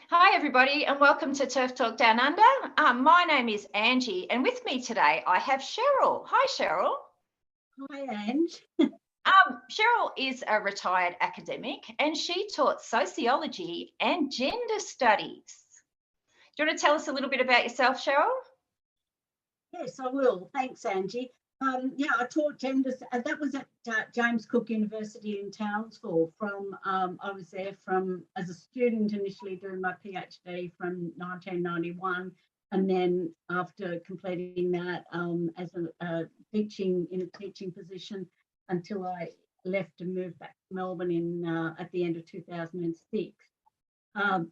Hi, everybody, and welcome to Turf Talk Down Under. My name is Angie, and with me today I have Cheryl. Hi, Cheryl. Hi, Ange. Cheryl is a retired academic, and she taught sociology and gender studies. Do you want to tell us a little bit about yourself, Cheryl? Yes, I will. Thanks, Angie. I taught gender. That was at James Cook University in Townsville. I was there from as a student initially doing my PhD from 1991, and then after completing that as a teaching position until I left and moved back to Melbourne at the end of 2006. Um,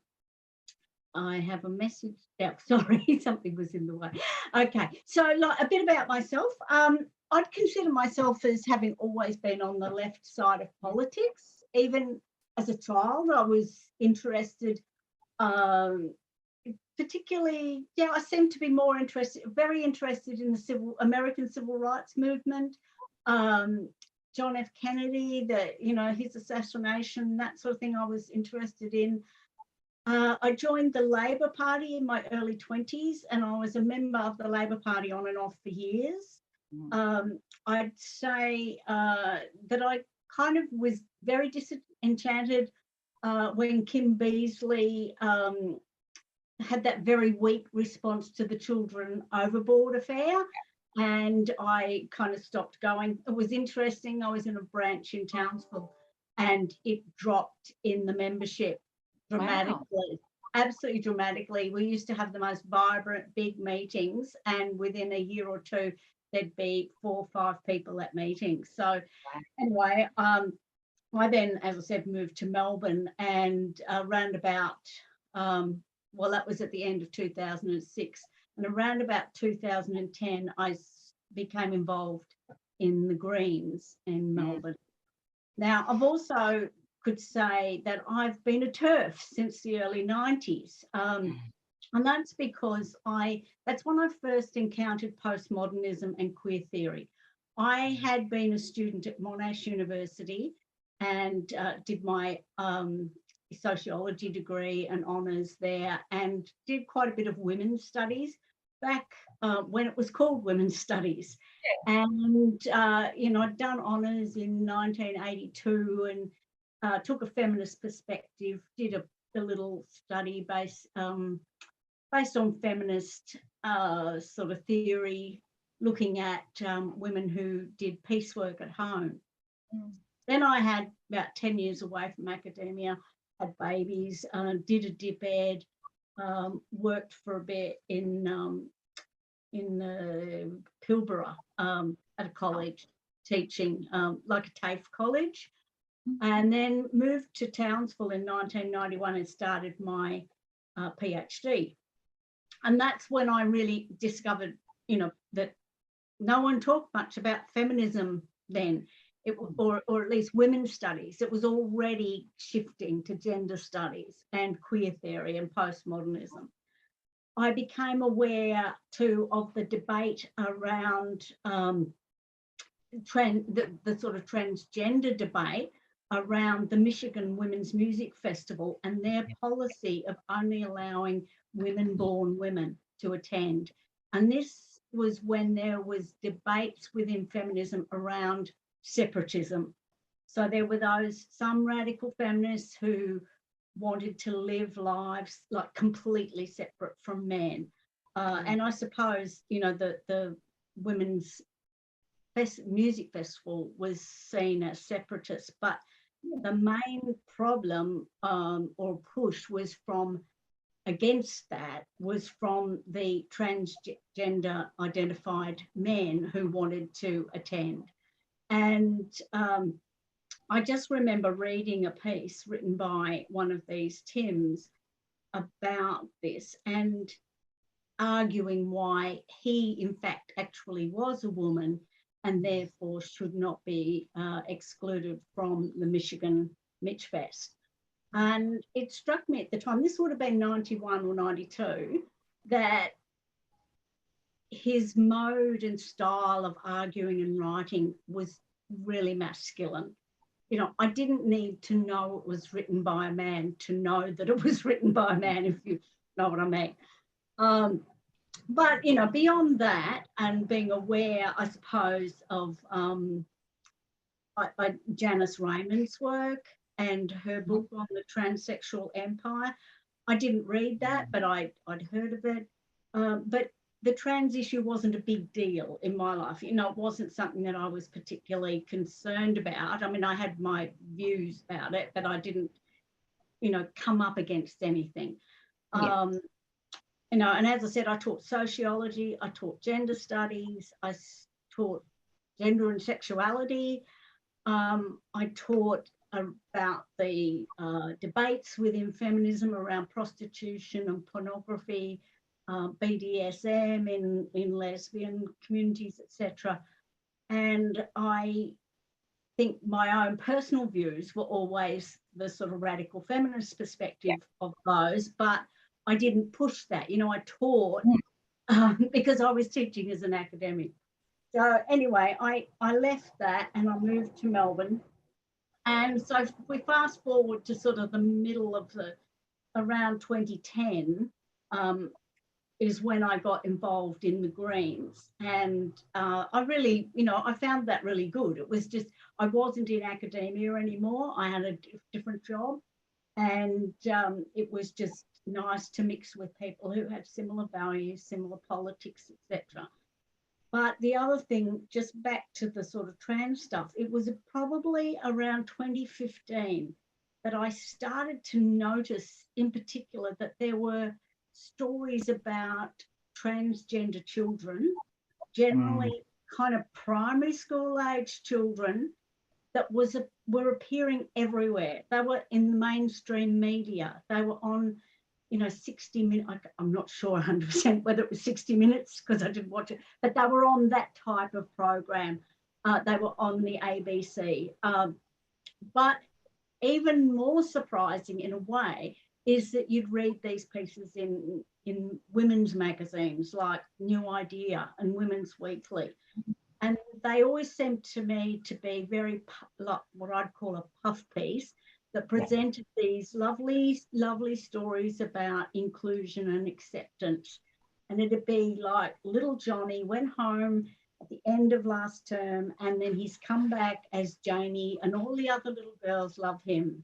I have a message. Yeah, sorry, something was in the way. Okay, so like a bit about myself. I'd consider myself as having always been on the left side of politics. Even as a child, I was interested, particularly, I seem to be very interested in the American civil rights movement. John F. Kennedy, his assassination, that sort of thing I was interested in. I joined the Labor Party in my early 20s, and I was a member of the Labor Party on and off for years. I'd say that I kind of was very disenchanted when Kim Beazley had that very weak response to the Children Overboard affair, and I kind of stopped going. It was interesting. I was in a branch in Townsville, and it dropped in the membership dramatically, absolutely dramatically. We used to have the most vibrant, big meetings, and within a year or two, there'd be 4 or 5 people at meetings. So anyway, I then, as I said, moved to Melbourne, and around about, that was at the end of 2006, and around about 2010, I became involved in the Greens in Melbourne. Now, I've also could say that I've been a TERF since the early 90s. And that's because that's when I first encountered postmodernism and queer theory. I had been a student at Monash University and did my sociology degree and honours there, and did quite a bit of women's studies back when it was called women's studies. And, I'd done honours in 1982 and took a feminist perspective, did a little study based on feminist sort of theory, looking at women who did piecework at home. Then I had about 10 years away from academia, had babies, did a dip ed, worked for a bit in the Pilbara at a college teaching, like a TAFE college. And then moved to Townsville in 1991 and started my PhD. And that's when I really discovered, that no one talked much about feminism then, or at least women's studies. It was already shifting to gender studies and queer theory and postmodernism. I became aware too of the debate around the sort of transgender debate around the Michigan Women's Music Festival and their policy of only allowing women-born women to attend. And this was when there was debates within feminism around separatism. So there were some radical feminists who wanted to live lives like completely separate from men. And I suppose, the Women's Music Festival was seen as separatist, but the main problem or push was against the transgender identified men who wanted to attend. And I just remember reading a piece written by one of these Tims about this and arguing why he, in fact, actually was a woman and therefore should not be excluded from the Michigan Mitch Fest. And it struck me at the time, this would have been 91 or 92, that his mode and style of arguing and writing was really masculine. you know, I didn't need to know it was written by a man to know that it was written by a man, if you know what I mean. But, you know, beyond that, and being aware, I suppose, of Janice Raymond's work and her book on the transsexual empire. I didn't read that, but I'd heard of it. But the trans issue wasn't a big deal in my life. You know, it wasn't something that I was particularly concerned about. I mean, I had my views about it, but I didn't, you know, come up against anything. Yeah. You know, and as I said, I taught sociology, I taught gender studies, I taught gender and sexuality. I taught about the debates within feminism around prostitution and pornography, BDSM in lesbian communities, etc. And I think my own personal views were always the sort of radical feminist perspective of those, but I didn't push that. You know, I taught because I was teaching as an academic. So anyway, I left that and I moved to Melbourne. And so if we fast forward to sort of the middle of around 2010, is when I got involved in the Greens. And I really, you know, I found that really good. It was just, I wasn't in academia anymore. I had a different job. And it was just nice to mix with people who had similar values, similar politics, etc. But the other thing, just back to the sort of trans stuff, it was probably around 2015 that I started to notice in particular that there were stories about transgender children, generally kind of primary school age children, that were appearing everywhere. They were in the mainstream media. They were on, you know, 60 minutes. I'm not sure 100% whether it was 60 Minutes because I didn't watch it, but they were on that type of program. They were on the ABC. But even more surprising in a way is that you'd read these pieces in women's magazines like New Idea and Women's Weekly. And they always seemed to me to be very like what I'd call a puff piece that presented these lovely, lovely stories about inclusion and acceptance. And it'd be like little Johnny went home at the end of last term and then he's come back as Jamie and all the other little girls love him.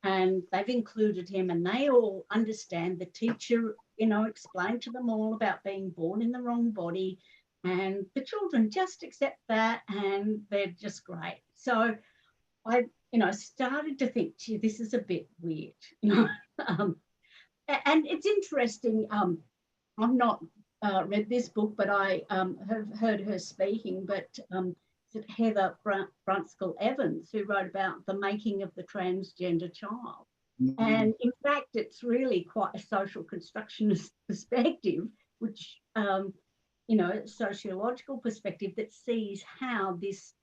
And they've included him and they all understand. The teacher, you know, explained to them all about being born in the wrong body. And the children just accept that and they're just great. So I, you know, started to think, gee, this is a bit weird, you know. And it's interesting. I've not read this book, but I have heard her speaking. But Heather Brunskill Evans, who wrote about the making of the transgender child. And in fact, it's really quite a social constructionist perspective, which, you know, sociological perspective that sees how this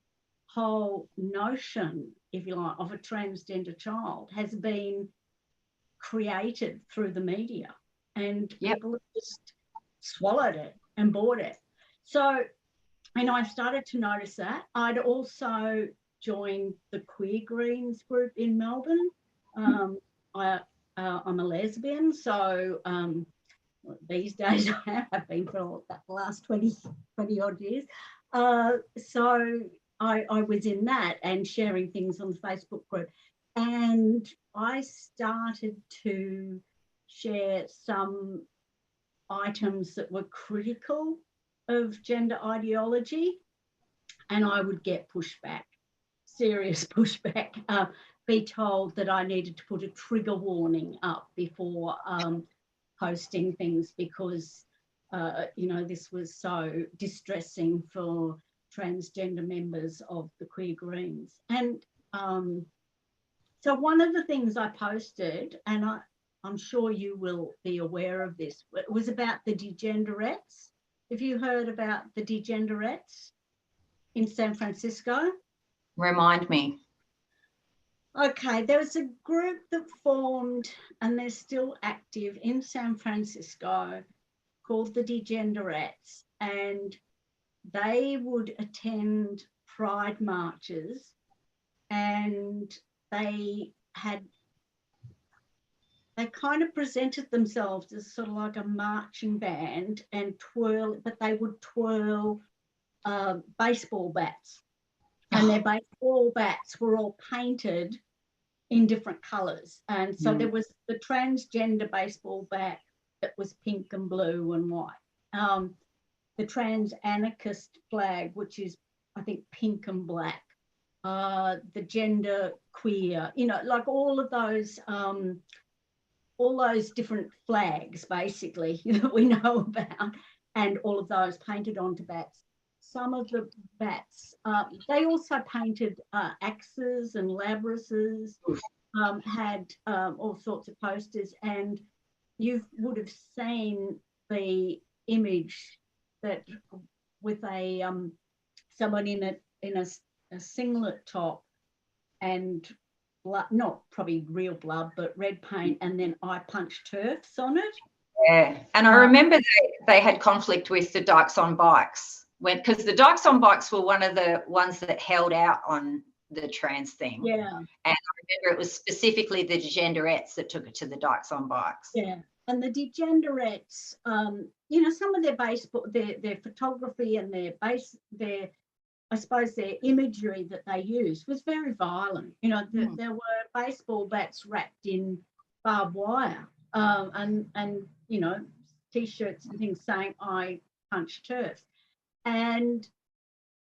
whole notion, if you like, of a transgender child has been created through the media and people have just swallowed it and bought it. So, and I started to notice that. I'd also joined the Queer Greens group in Melbourne. I'm a lesbian, so these days I have been for the last 20 odd years. So I was in that and sharing things on the Facebook group. And I started to share some items that were critical of gender ideology, and I would get pushback, serious pushback, be told that I needed to put a trigger warning up before posting things because, you know, this was so distressing for transgender members of the Queer Greens. And so one of the things I posted, and I'm sure you will be aware of this, it was about the degenderettes. Have you heard about the degenderettes in San Francisco? Remind me. Okay, there was a group that formed, and they're still active in San Francisco, called the Degenderettes, and they would attend pride marches and they kind of presented themselves as sort of like a marching band and but they would twirl baseball bats, and their baseball bats were all painted in different colours. And so there was the transgender baseball bat that was pink and blue and white. The trans anarchist flag, which is, I think, pink and black. The gender queer, like all those different flags, basically, that we know about, and all of those painted onto bats. Some of the bats, they also painted axes and labrysses, had all sorts of posters, and you would have seen the image that with a someone in a singlet top and blood, not probably real blood, but red paint, and then I punched turfs on it. Yeah, and I remember they had conflict with the Dykes on Bikes, because the Dykes on Bikes were one of the ones that held out on the trans thing. Yeah. And I remember it was specifically the Degenderettes that took it to the Dykes on Bikes. Yeah. And the Degenderettes, some of their baseball, their photography and their I suppose their imagery that they used was very violent. There were baseball bats wrapped in barbed wire, and T-shirts and things saying "I punch turfs." And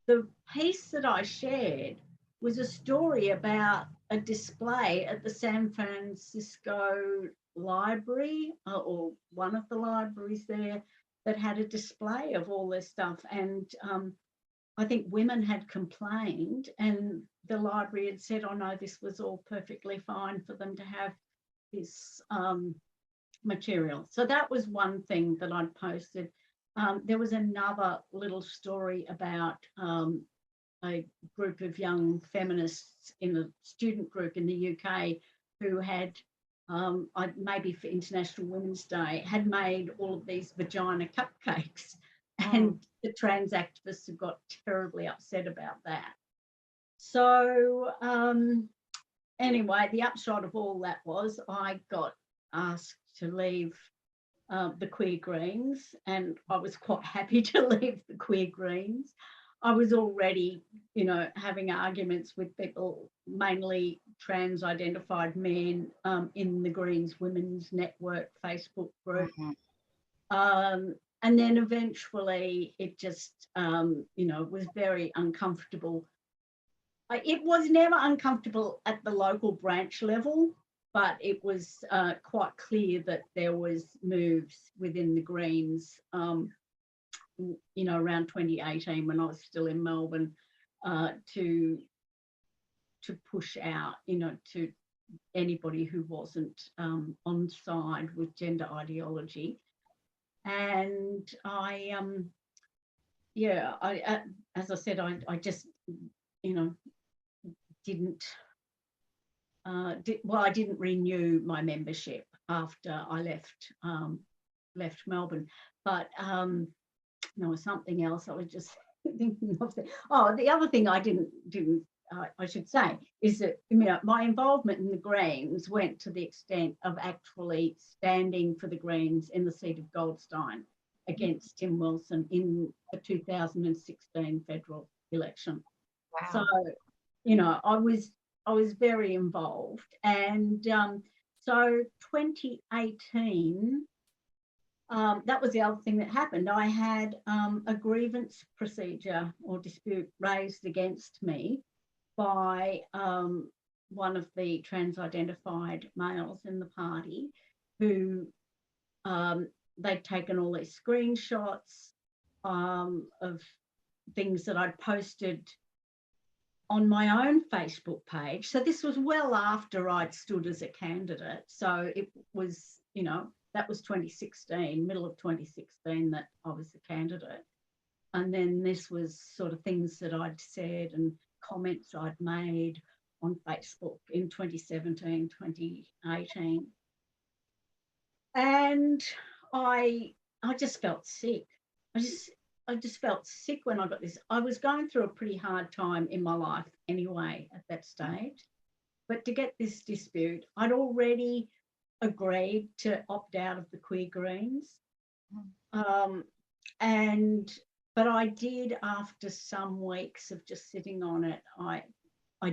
the piece that I shared was a story about a display at the San Francisco Library, or one of the libraries there, that had a display of all this stuff. And I think women had complained, and the library had said, oh no, this was all perfectly fine for them to have this material. So that was one thing that I'd posted. There was another little story about a group of young feminists in a student group in the UK who had, maybe for International Women's Day, had made all of these vagina cupcakes. And the trans activists have got terribly upset about that. So anyway, the upshot of all that was I got asked to leave the Queer Greens, and I was quite happy to leave the Queer Greens. I was already, having arguments with people, mainly trans-identified men, in the Greens Women's Network Facebook group. And then eventually it just, was very uncomfortable. It was never uncomfortable at the local branch level, but it was quite clear that there was moves within the Greens, around 2018 when I was still in Melbourne, to push out, to anybody who wasn't on side with gender ideology. And I, as I said, I just, I didn't renew my membership after I left Melbourne. But something else I was just thinking of. The other thing I didn't I should say is that my involvement in the Greens went to the extent of actually standing for the Greens in the seat of Goldstein against Tim Wilson in the 2016 federal election. Wow. So, I was very involved, and so 2018. That was the other thing that happened. I had a grievance procedure or dispute raised against me by one of the trans-identified males in the party who they'd taken all these screenshots of things that I'd posted on my own Facebook page. So this was well after I'd stood as a candidate. So it was, that was 2016, middle of 2016 that I was the candidate. And then this was sort of things that I'd said and comments I'd made on Facebook in 2017, 2018. And I just felt sick. I just felt sick when I got this. I was going through a pretty hard time in my life anyway at that stage. But to get this dispute, I'd already agreed to opt out of the Queer Greens. But I did, after some weeks of just sitting on it, I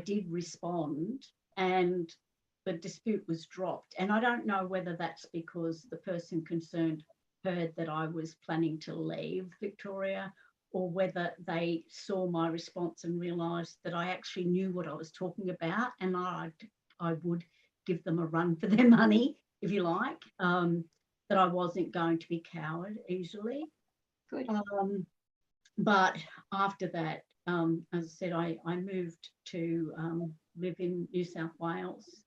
did respond, and the dispute was dropped. And I don't know whether that's because the person concerned heard that I was planning to leave Victoria, or whether they saw my response and realised that I actually knew what I was talking about, and I would give them a run for their money, if you like, that I wasn't going to be cowed easily. Good. But after that, as I said, I moved to live in New South Wales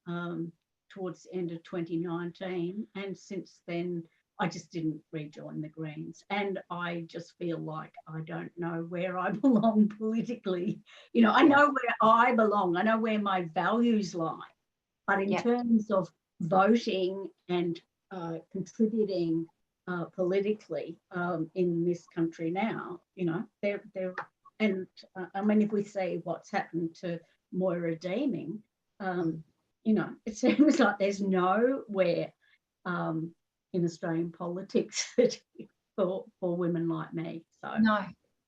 towards the end of 2019. And since then, I just didn't rejoin the Greens. And I just feel like I don't know where I belong politically. You know, I know where I belong. I know where my values lie. But in terms of voting and contributing politically in this country now, you know, I mean, if we see what's happened to Moira Deeming, you know, it seems like there's nowhere in Australian politics for women like me. So no,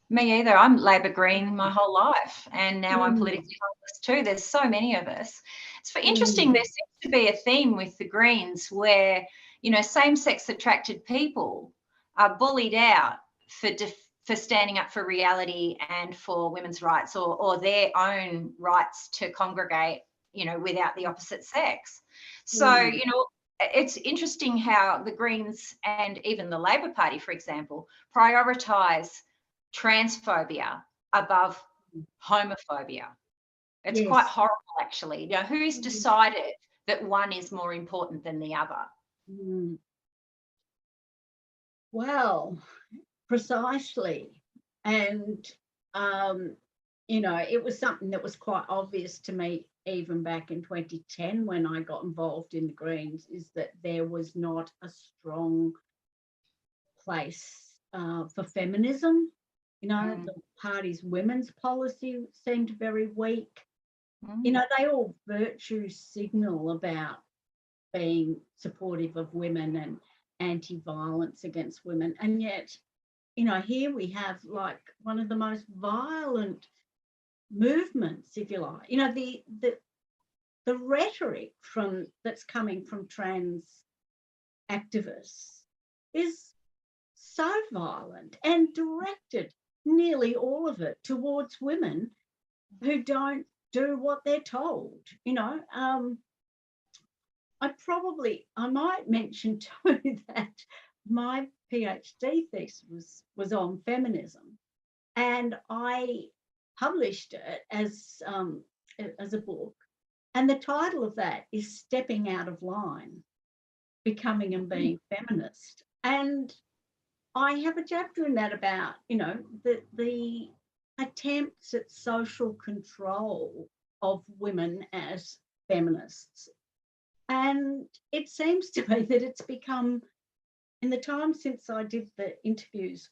me either. I'm Labor Green my whole life, and now I'm politically homeless too. There's so many of us. It's interesting. There seems to be a theme with the Greens where, you know, same-sex attracted people are bullied out for standing up for reality and for women's rights, or their own rights to congregate, you know, without the opposite sex. So, you know, it's interesting how the Greens and even the Labor Party, for example, prioritise transphobia above homophobia. It's quite horrible, actually. You know, who's decided that one is more important than the other? Well, precisely. And, you know, it was something that was quite obvious to me even back in 2010 when I got involved in the Greens, is that there was not a strong place for feminism. You know, the party's women's policy seemed very weak. You know, they all virtue signal about being supportive of women and anti-violence against women. And yet, you know, here we have like one of the most violent movements, if you like. You know, the rhetoric that's coming from trans activists is so violent and directed, nearly all of it, towards women who don't do what they're told. You know, I might mention too that my PhD thesis was on feminism, and I published it as a book, and the title of that is Stepping Out of Line, Becoming and Being Feminist. And I have a chapter in that about, you know, the attempts at social control of women as feminists. And it seems to me that it's become, in the time since I did the interviews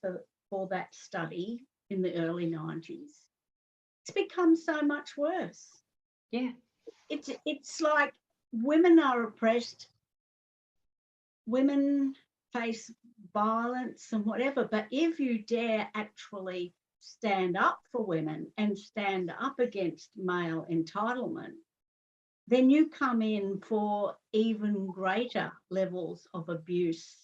for that study in the early 90s, it's become so much worse. Yeah. It's like women are oppressed, women face violence and whatever, but if you dare actually stand up for women and stand up against male entitlement, then you come in for even greater levels of abuse.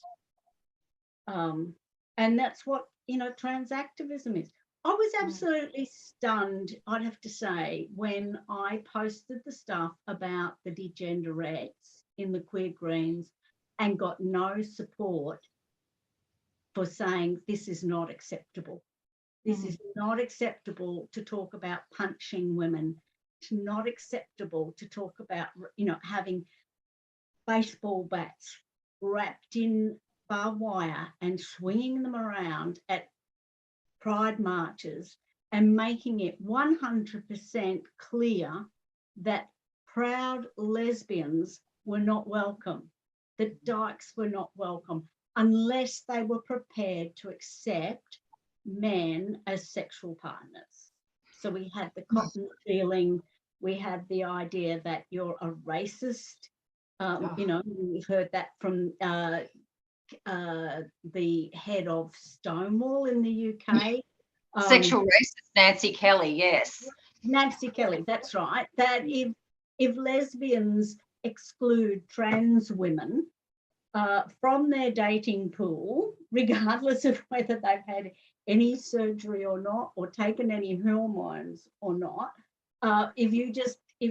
And that's what, you know, trans activism is. I was absolutely stunned, I'd have to say, when I posted the stuff about the degenderettes in the Queer Greens and got no support for saying this is not acceptable. This is not acceptable to talk about punching women. It's not acceptable to talk about, you know, having baseball bats wrapped in barbed wire and swinging them around at pride marches and making it 100% clear that proud lesbians were not welcome, that dykes were not welcome, unless they were prepared to accept men as sexual partners. So we had the cotton feeling, we had the idea that you're a racist. You know, we've heard that from the head of Stonewall in the UK. Sexual racist Nancy Kelly, yes. Nancy Kelly, that's right. That if lesbians exclude trans women from their dating pool, regardless of whether they've had any surgery or not, or taken any hormones or not, if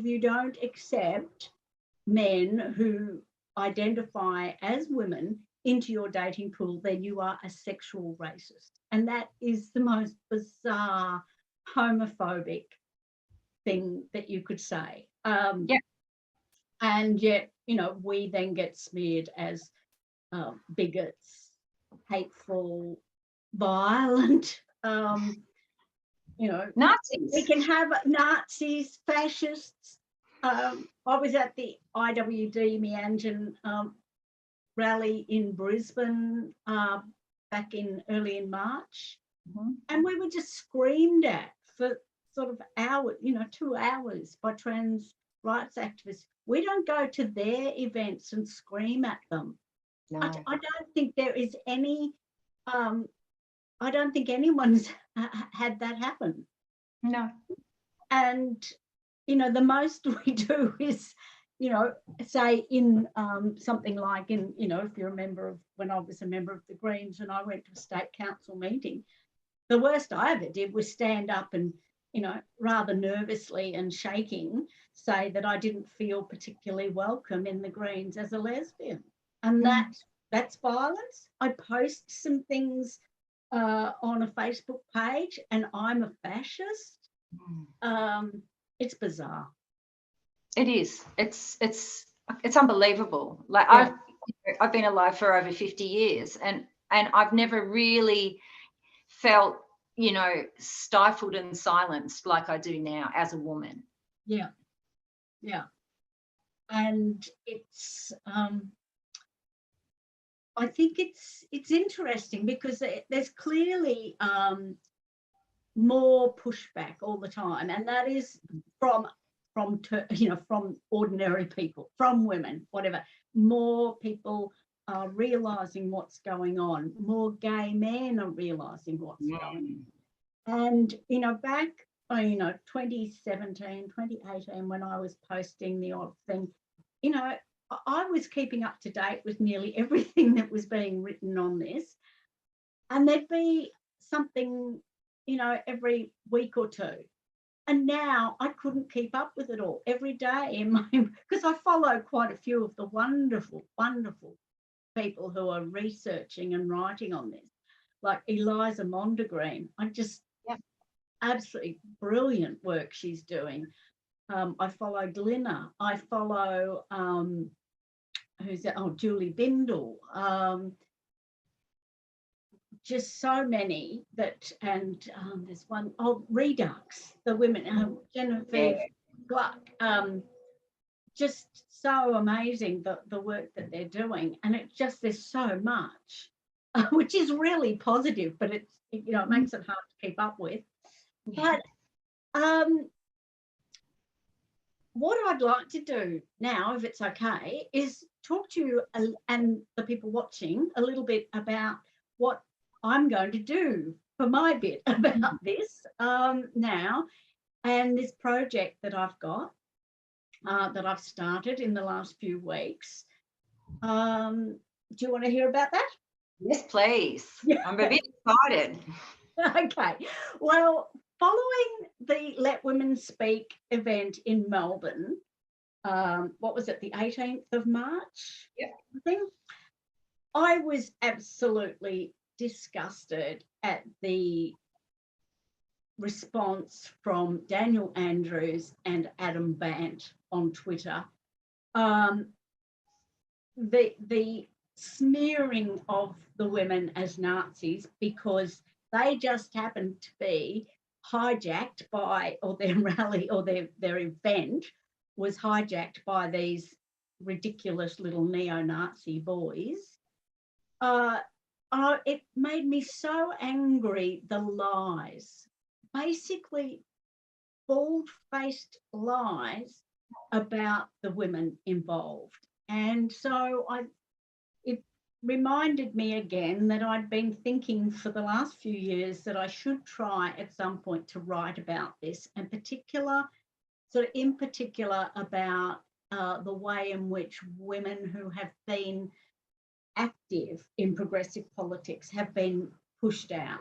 you don't accept men who identify as women into your dating pool, then you are a sexual racist. And that is the most bizarre, homophobic thing that you could say. Yeah. And yet, you know, we then get smeared as bigots, hateful, violent, you know, Nazis. we can have Nazis, fascists. I was at the IWD Meanjin rally in Brisbane back early in March, and we were just screamed at for sort of hours, you know, 2 hours by trans rights activists. We don't go to their events and scream at them. No. I don't think there is any, I don't think anyone's had that happen. No. And, you know, the most we do is, you know, say in something like in, you know, if you're a member of, when I was a member of the Greens and I went to a state council meeting, the worst I ever did was stand up and, you know, rather nervously and shaking, say that I didn't feel particularly welcome in the Greens as a lesbian. And that's violence. I post some things on a Facebook page and I'm a fascist. It's bizarre. It is. It's unbelievable. Like Yeah. I've been alive for over 50 years and I've never really felt, you know, stifled and silenced like I do now as a woman. Yeah. Yeah. And it's I think it's interesting because there's clearly more pushback all the time, and that is from you know, from ordinary people, from women, whatever. More people are realizing what's going on. More gay men are realizing what's going on. And you know, back you know, 2017, 2018, when I was posting the odd thing, you know, I was keeping up to date with nearly everything that was being written on this, and there'd be something, you know, every week or two. And now I couldn't keep up with it all every day in my, because I follow quite a few of the wonderful, wonderful people who are researching and writing on this, like Eliza Mondegreen. I just absolutely brilliant work she's doing. I follow Glinna. I follow who's that? Oh, Julie Bindel. Just so many that, and there's one, oh, Redux, the women, Genevieve Gluck, just so amazing the work that they're doing. And it just, there's so much, which is really positive, but it's, you know, it makes it hard to keep up with. But what I'd like to do now, if it's okay, is talk to you and the people watching a little bit about what I'm going to do for my bit about this now, and this project that I've got, that I've started in the last few weeks. Do you want to hear about that? Yes, please. Yeah. I'm a bit excited. Okay. Well, following the Let Women Speak event in Melbourne, what was it, the 18th of March? Yeah. I think I was absolutely disgusted at the response from Daniel Andrews and Adam Bant on Twitter. The smearing of the women as Nazis because they just happened to be hijacked by, or their rally or their event was hijacked by these ridiculous little neo-Nazi boys. it made me so angry, the lies. Basically, bald-faced lies about the women involved. And so it reminded me again that I'd been thinking for the last few years that I should try at some point to write about this, and in particular about the way in which women who have been active in progressive politics have been pushed out.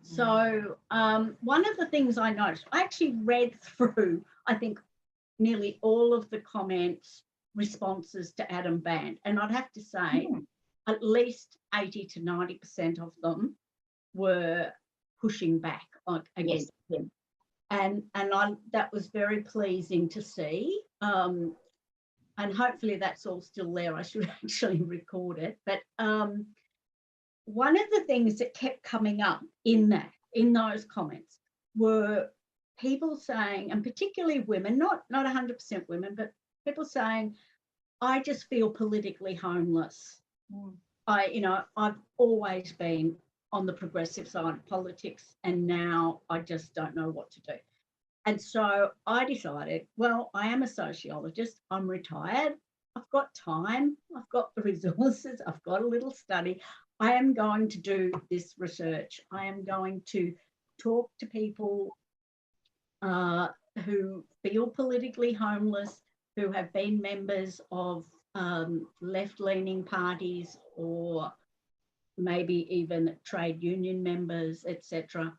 So one of the things I noticed, I actually read through, I think, nearly all of the comments, responses to Adam Band, and I'd have to say at least 80 to 90% of them were pushing back against him. And that was very pleasing to see. And hopefully that's all still there. I should actually record it. But one of the things that kept coming up in those comments were people saying, and particularly women, not 100% women, but people saying, I just feel politically homeless. I've always been on the progressive side of politics, and now I just don't know what to do. And so I decided, well, I am a sociologist, I'm retired, I've got time, I've got the resources, I've got a little study. I am going to do this research. I am going to talk to people who feel politically homeless, who have been members of left-leaning parties or maybe even trade union members, etc.,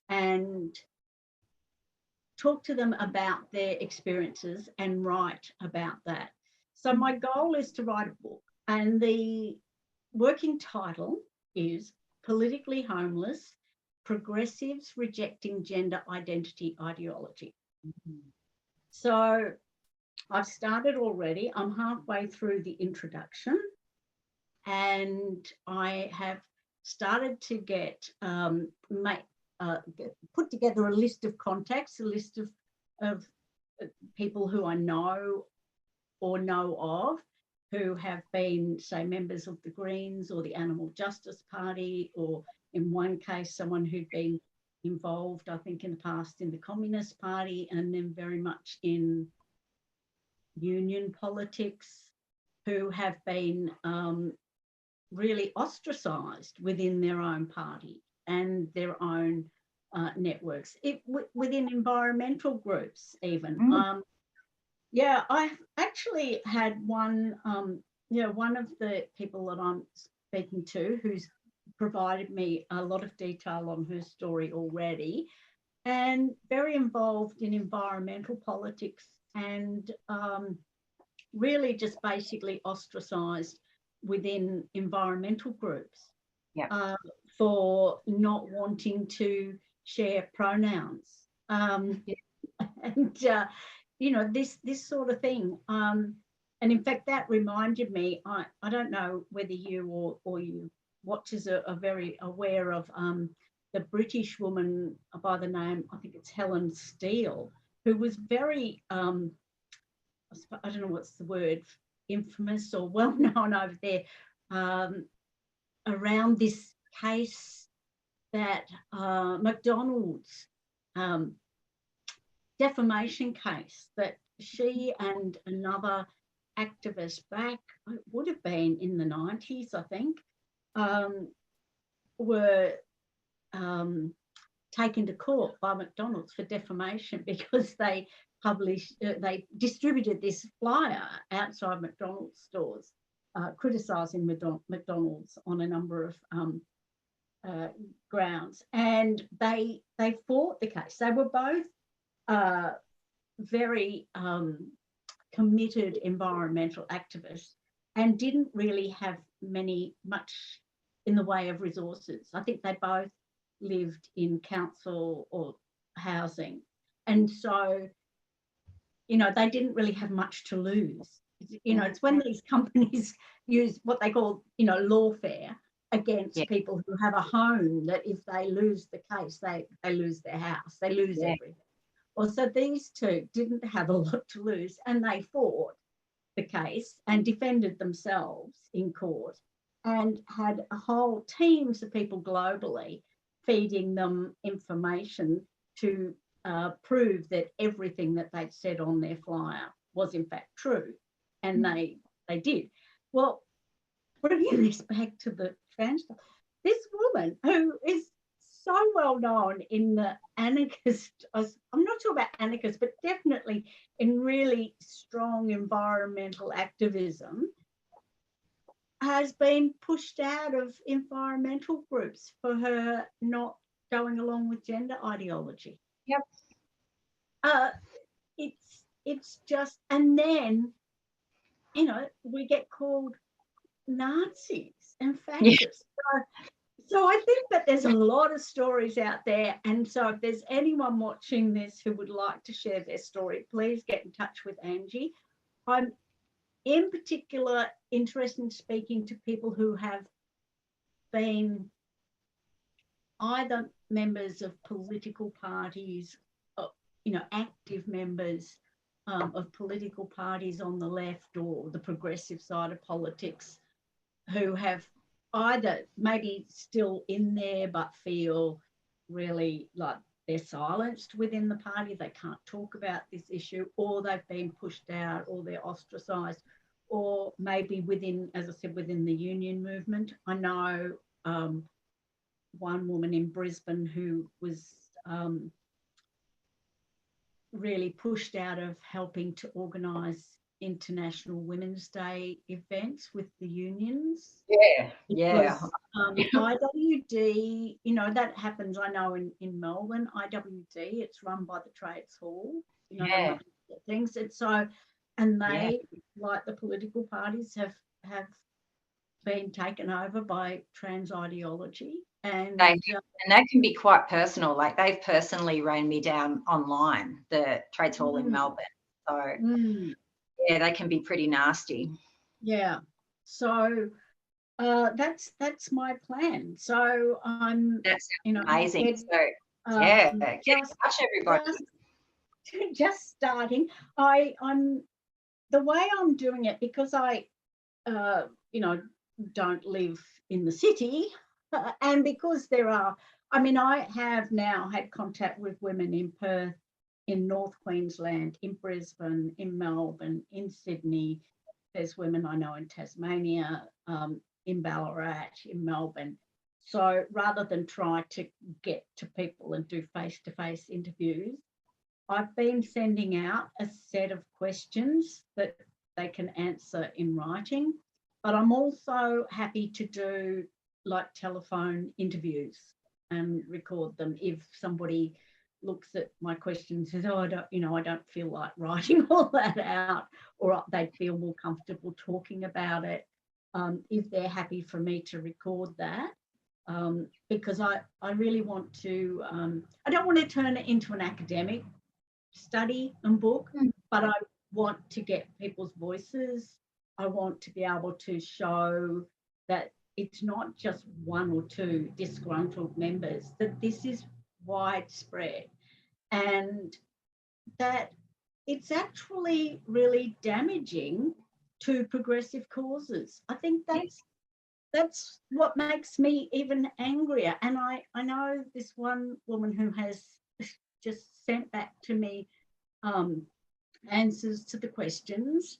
and talk to them about their experiences and write about that. So my goal is to write a book, and the working title is Politically Homeless, Progressives Rejecting Gender Identity Ideology. So I've started already. I'm halfway through the introduction, and I have started to put together a list of contacts, a list of people who I know or know of who have been, say, members of the Greens or the Animal Justice Party, or in one case, someone who'd been involved, I think, in the past in the Communist Party, and then very much in union politics, who have been really ostracised within their own party and their own networks, within environmental groups even. Yeah, I've actually had one of the people that I'm speaking to who's provided me a lot of detail on her story already, and very involved in environmental politics, and really just basically ostracised within environmental groups for not wanting to share pronouns. And this sort of thing. And in fact, that reminded me, I don't know whether you or you watchers are very aware of the British woman by the name, I think it's Helen Steele, who was very, I don't know what's the word, infamous or well known over there, around this case that McDonald's defamation case that she and another activist back, it would have been in the 90s, I think, were taken to court by McDonald's for defamation because they distributed this flyer outside McDonald's stores, criticising McDonald's on a number of grounds, and they fought the case. They were both very committed environmental activists and didn't really have much in the way of resources. I think they both lived in council or housing, and so they didn't really have much to lose. It's when these companies use what they call lawfare against people who have a home, that if they lose the case, they lose their house, they lose everything. Well, so these two didn't have a lot to lose, and they fought the case and defended themselves in court. and had whole teams of people globally feeding them information to prove that everything that they'd said on their flyer was in fact true, and they did. Well, bringing this back to the trans, this woman who is so well known in the anarchist, I'm not sure about anarchist, but definitely in really strong environmental activism, has been pushed out of environmental groups for her not going along with gender ideology. Yep. It's just, and then, you know, we get called Nazis and fascists. Yeah. So I think that there's a lot of stories out there. And so if there's anyone watching this who would like to share their story, please get in touch with Angie. I'm in particular interested in speaking to people who have been either members of political parties, you know, active members of political parties on the left or the progressive side of politics, who have either maybe still in there but feel really like they're silenced within the party, they can't talk about this issue, or they've been pushed out, or they're ostracised, or maybe within, as I said, within the union movement. I know one woman in Brisbane who was really pushed out of helping to organise International Women's Day events with the unions. Yeah. IWD, you know, that happens, I know, in Melbourne, IWD, it's run by the Trades Hall, you know, they have things. And so, and they, like the political parties, have been taken over by trans ideology. And that can be quite personal. Like they've personally rang me down online, the Trades Hall in Melbourne. So yeah, they can be pretty nasty. Yeah. So that's my plan. So that's, you know, amazing. So get in touch, everybody. Just starting. I'm the way I'm doing it, because I you know, don't live in the city, and because there are, I mean, I have now had contact with women in Perth, in North Queensland, in Brisbane, in Melbourne, in Sydney. There's women I know in Tasmania, in Ballarat, in Melbourne. So rather than try to get to people and do face-to-face interviews, I've been sending out a set of questions that they can answer in writing, but I'm also happy to do like telephone interviews and record them if somebody looks at my questions and says, oh, I don't feel like writing all that out, or they feel more comfortable talking about it, if they're happy for me to record that. Because I really want to, I don't want to turn it into an academic study and book, but I want to get people's voices. I want to be able to show that it's not just one or two disgruntled members, that this is widespread and that it's actually really damaging to progressive causes. I think that's what makes me even angrier. And I know this one woman who has just sent back to me answers to the questions,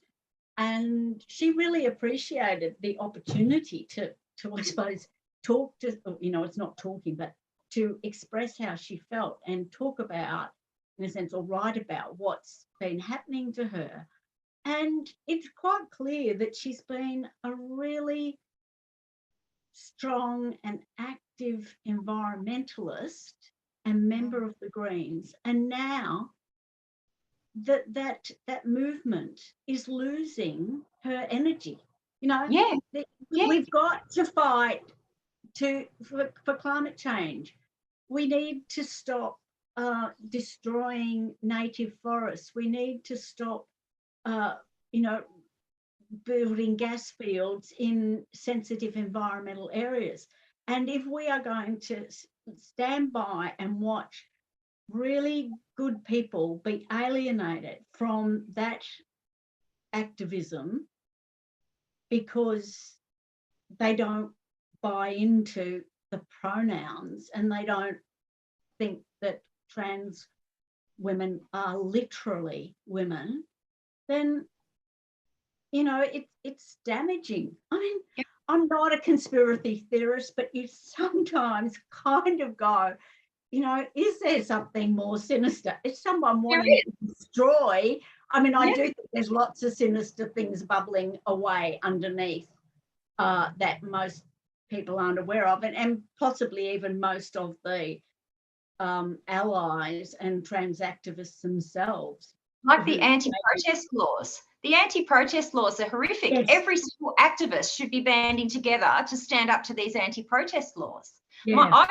and she really appreciated the opportunity to I suppose talk to, you know, it's not talking, but to express how she felt and talk about, in a sense, or write about what's been happening to her. And it's quite clear that she's been a really strong and active environmentalist and member of the Greens, and now that movement is losing her energy. You know, we've got to fight for climate change. We need to stop destroying native forests. We need to stop, you know, building gas fields in sensitive environmental areas. And if we are going to stand by and watch really good people be alienated from that activism because they don't buy into the pronouns, and they don't think that trans women are literally women, then, you know, it's damaging. I mean, Yep. I'm not a conspiracy theorist, but you sometimes kind of go, you know, is there something more sinister? Is someone wanting to destroy? I mean, I do think there's lots of sinister things bubbling away underneath that most people aren't aware of, and possibly even most of the allies and trans activists themselves. Like the anti-protest laws. The anti-protest laws are horrific. Yes. Every single activist should be banding together to stand up to these anti-protest laws. Yeah.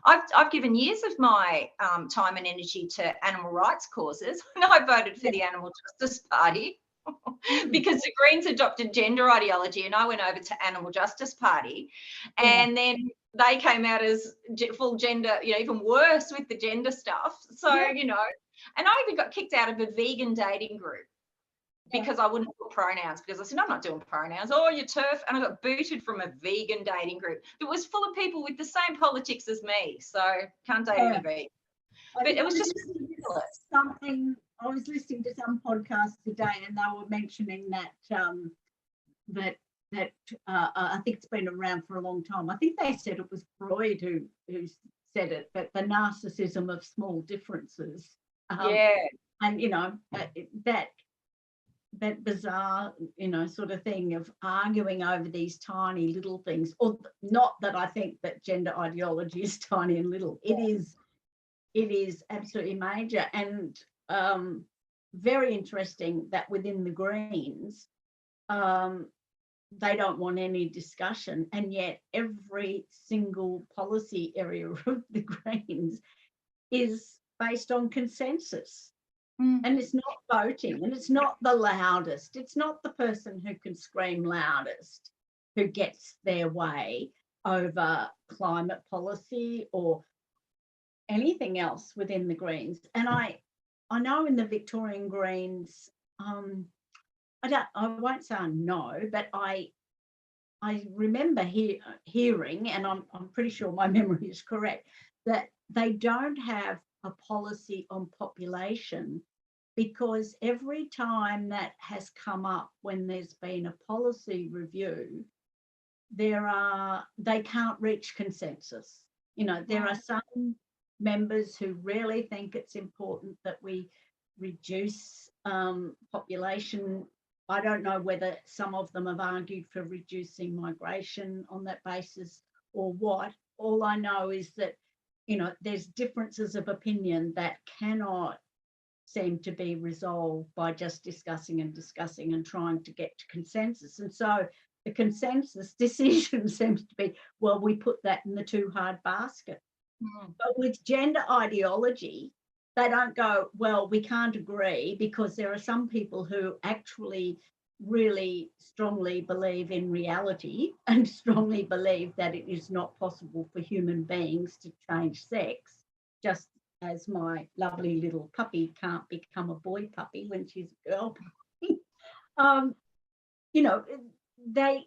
I've given years of my time and energy to animal rights causes, and I voted for the Animal Justice Party because the Greens adopted gender ideology, and I went over to Animal Justice Party, and then they came out as full gender, you know, even worse with the gender stuff. So, you know, and I even got kicked out of a vegan dating group because I wouldn't put pronouns, because I said, I'm not doing pronouns. Oh, you turf. And I got booted from a vegan dating group that was full of people with the same politics as me. So can't date any vegan. But it was just ridiculous. I was listening to some podcast today, and they were mentioning that I think it's been around for a long time. I think they said it was Freud who said it, that the narcissism of small differences. And, you know, that bizarre, you know, sort of thing of arguing over these tiny little things. Or not that I think that gender ideology is tiny and little. It is absolutely major, and very interesting that within the Greens, they don't want any discussion, and yet every single policy area of the Greens is based on consensus. And it's not voting, and it's not the loudest. It's not the person who can scream loudest who gets their way over climate policy or anything else within the Greens. And I know in the Victorian Greens, I won't say I know, but I remember hearing, and I'm pretty sure my memory is correct, that they don't have a policy on population, because every time that has come up when there's been a policy review, they can't reach consensus. You know, there are some members who really think it's important that we reduce population. I don't know whether some of them have argued for reducing migration on that basis or what. All I know is that, you know, there's differences of opinion that cannot seem to be resolved by just discussing and trying to get to consensus. And so the consensus decision seems to be, well, we put that in the too hard basket. But with gender ideology, they don't go, well, we can't agree, because there are some people who actually really strongly believe in reality and strongly believe that it is not possible for human beings to change sex, just as my lovely little puppy can't become a boy puppy when she's a girl puppy. You know, they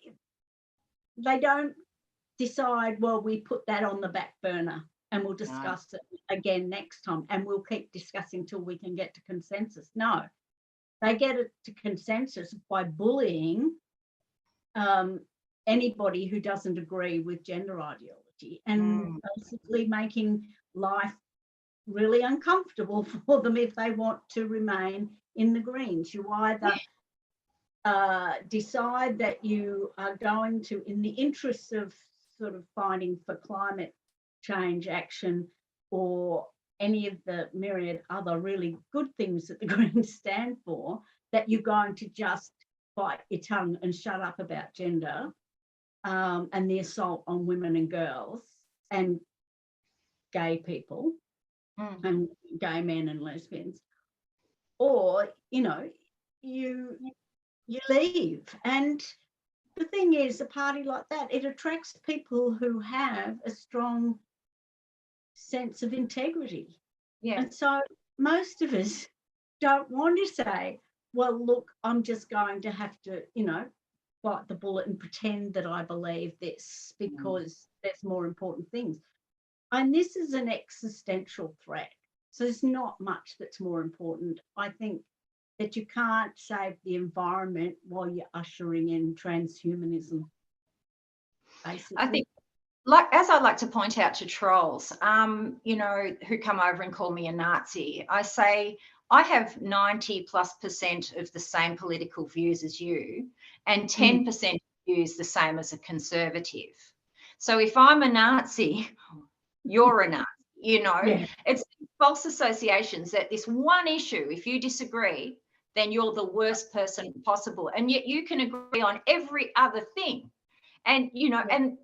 don't decide, well, we put that on the back burner and we'll discuss it again next time, and we'll keep discussing till we can get to consensus. No, they get it to consensus by bullying anybody who doesn't agree with gender ideology, and basically making life really uncomfortable for them if they want to remain in the Greens. You either decide that you are going to, in the interests of sort of fighting for climate change action or any of the myriad other really good things that the Greens stand for, that you're going to just bite your tongue and shut up about gender and the assault on women and girls and gay people and gay men and lesbians, or, you know, you leave. And the thing is, a party like that, it attracts people who have a strong sense of integrity. And so most of us don't want to say, well, look, I'm just going to have to, you know, bite the bullet and pretend that I believe this because there's more important things. And this is an existential threat. So there's not much that's more important. I think that you can't save the environment while you're ushering in transhumanism, basically. I think, like, as I like to point out to trolls, you know, who come over and call me a Nazi, I say I have 90+% of the same political views as you, and 10% views the same as a conservative. So if I'm a Nazi, you're a Nazi. You know, it's false associations that this one issue, if you disagree, then you're the worst person possible. And yet you can agree on every other thing. And, you know, and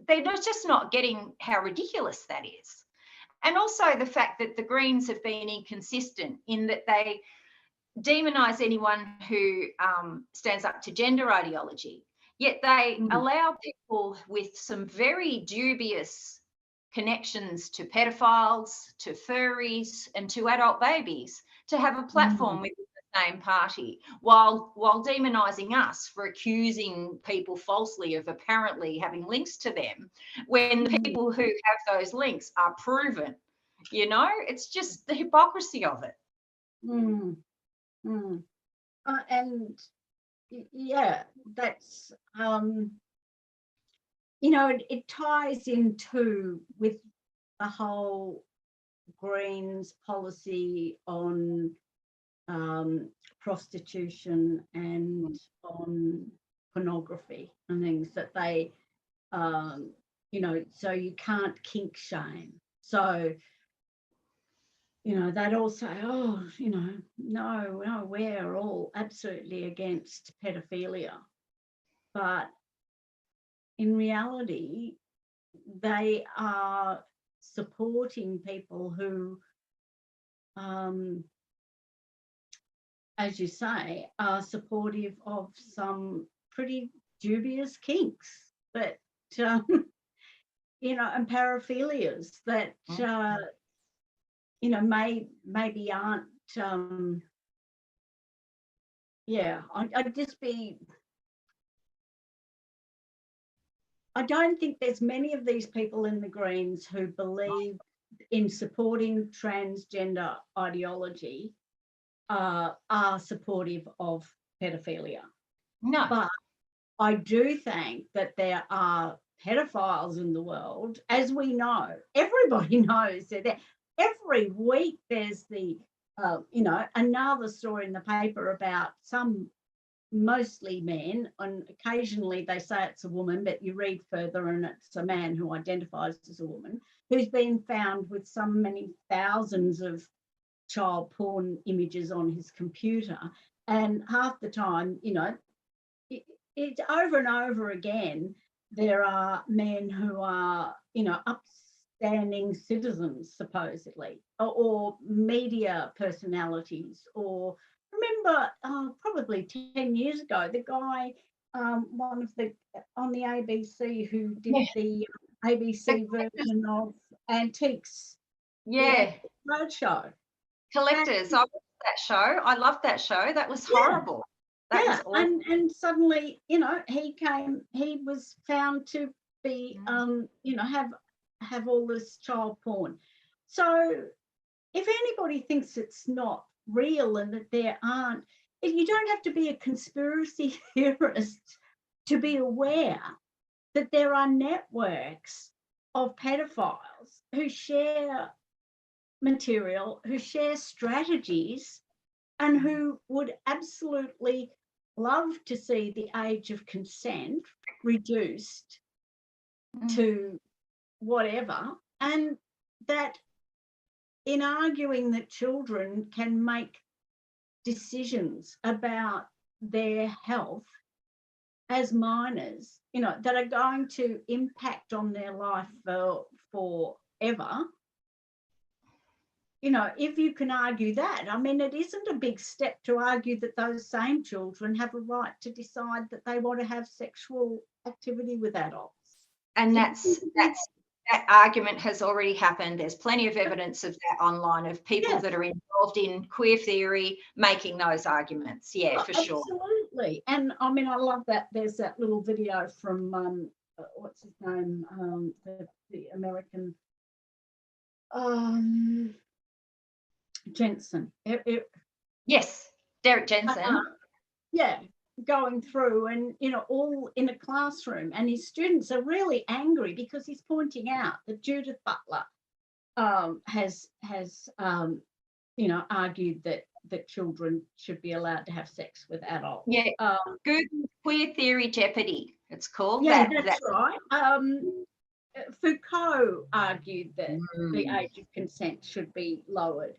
they're just not getting how ridiculous that is. And also the fact that the Greens have been inconsistent in that they demonise anyone who stands up to gender ideology, yet they allow people with some very dubious connections to pedophiles, to furries, and to adult babies to have a platform within the same party, while demonising us for accusing people falsely of apparently having links to them, when the people who have those links are proven. You know, it's just the hypocrisy of it. And yeah, that's you know, it ties into with the whole Greens policy on prostitution and on pornography and things that they, you know, so you can't kink shame. So, you know, they'd all say, oh, you know, no, we're all absolutely against pedophilia. But in reality, they are supporting people who, as you say, are supportive of some pretty dubious kinks that, you know, and paraphilias that, you know, maybe aren't, I'd just be, I don't think there's many of these people in the Greens who believe in supporting transgender ideology are supportive of pedophilia. No. But I do think that there are pedophiles in the world, as we know. Everybody knows that every week there's the, you know, another story in the paper about some mostly men, and occasionally they say it's a woman, but you read further and it's a man who identifies as a woman, who's been found with so many thousands of child porn images on his computer. And half the time, you know, it's over and over again, there are men who are, you know, upstanding citizens, supposedly, or media personalities, or remember probably 10 years ago, the guy, one of the, on the ABC who did the ABC version of Antiques. Roadshow. Collectors. I watched that show. I loved that show. That was horrible. That was awful. And suddenly, you know, he was found to be, you know, have all this child porn. So if anybody thinks it's not real and that there aren't, you don't have to be a conspiracy theorist to be aware that there are networks of pedophiles who share material, who share strategies, and who would absolutely love to see the age of consent reduced to whatever, and that in arguing that children can make decisions about their health as minors, you know, that are going to impact on their life forever. You know, if you can argue that, I mean, it isn't a big step to argue that those same children have a right to decide that they want to have sexual activity with adults. And that's that argument has already happened. There's plenty of evidence of that online, of people that are involved in queer theory making those arguments. Yeah, for sure. Absolutely. And I mean, I love that. There's that little video from what's his name, the American Jensen. Yes, Derek Jensen. Yeah, going through and, you know, all in a classroom, and his students are really angry because he's pointing out that Judith Butler has you know, argued that children should be allowed to have sex with adults. Yeah, Google Queer Theory Jeopardy, it's called. Yeah, that's right. Foucault argued that the age of consent should be lowered.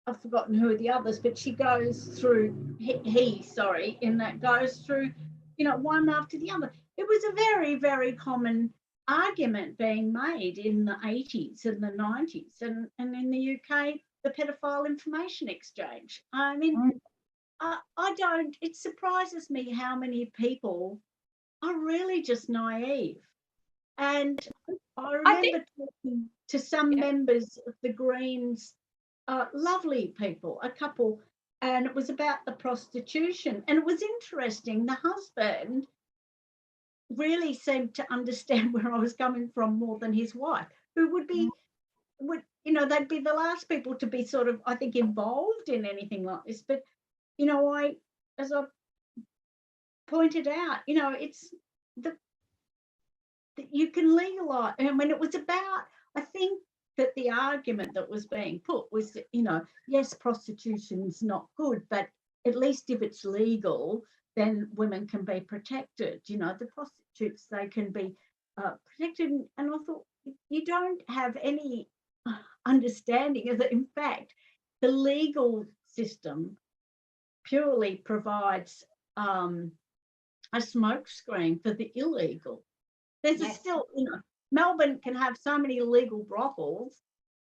I've forgotten who are the others, but she goes through, in that goes through, you know, one after the other. It was a very, very common argument being made in the 80s and the 90s, and in the UK, the pedophile information exchange. I mean, it surprises me how many people are really just naive. And I remember talking to some members of the Greens, lovely people, a couple, and it was about the prostitution. And it was interesting. The husband really seemed to understand where I was coming from more than his wife, who would, you know, they'd be the last people to be sort of, I think, involved in anything like this. But, you know, as I pointed out, you know, it's you can legalize. And when it was about, I think that the argument that was being put was that, you know, yes, prostitution's not good, but at least if it's legal, then women can be protected. You know, the prostitutes, they can be protected. And I thought, you don't have any understanding of that. In fact, the legal system purely provides a smokescreen for the illegal. There's still, you know, Melbourne can have so many illegal brothels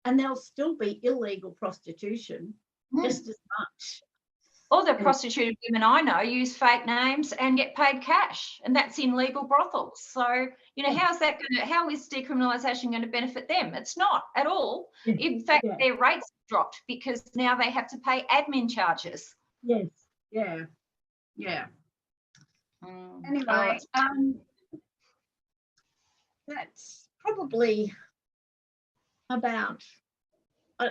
and there'll still be illegal prostitution just as much. All the prostituted women I know use fake names and get paid cash, and that's in legal brothels. So, you know, how is decriminalisation going to benefit them? It's not at all. In fact, their rates dropped because now they have to pay admin charges. Yes, Anyway, that's probably about,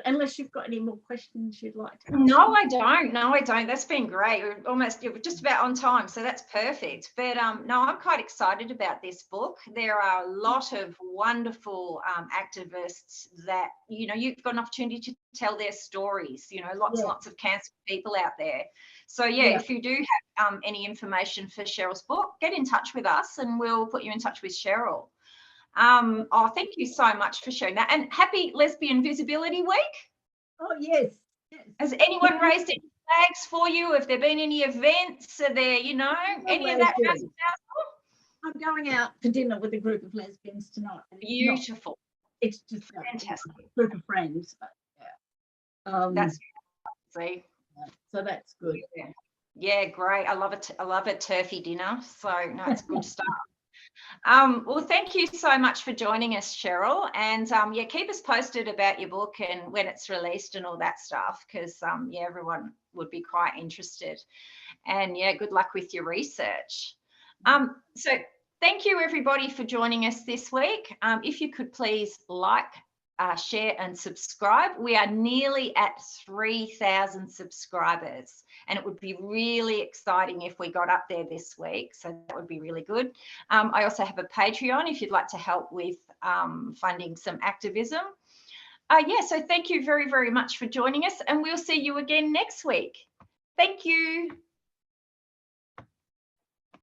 unless you've got any more questions you'd like to ask. No, I don't. That's been great. We're just about on time, so that's perfect. But no, I'm quite excited about this book. There are a lot of wonderful activists that, you know, you've got an opportunity to tell their stories, you know, lots and lots of cancer people out there. So, if you do have any information for Cheryl's book, get in touch with us and we'll put you in touch with Cheryl. Thank you so much for sharing that. And happy Lesbian Visibility Week. Oh, yes. Has anyone raised any flags for you? Have there been any events? Are there, you know, any of that? I'm going out to dinner with a group of lesbians tonight. Beautiful. It's just fantastic. A group of friends. But, that's see. So that's good. Yeah, great. I love it. I love a turfy dinner. So no, it's good stuff. Well, thank you so much for joining us, Cheryl. And keep us posted about your book and when it's released and all that stuff, because everyone would be quite interested. And good luck with your research. So thank you everybody for joining us this week. If you could please like, share and subscribe. We are nearly at 3,000 subscribers, and it would be really exciting if we got up there this week, so that would be really good. I also have a Patreon if you'd like to help with funding some activism. So thank you very, very much for joining us, and we'll see you again next week. Thank you.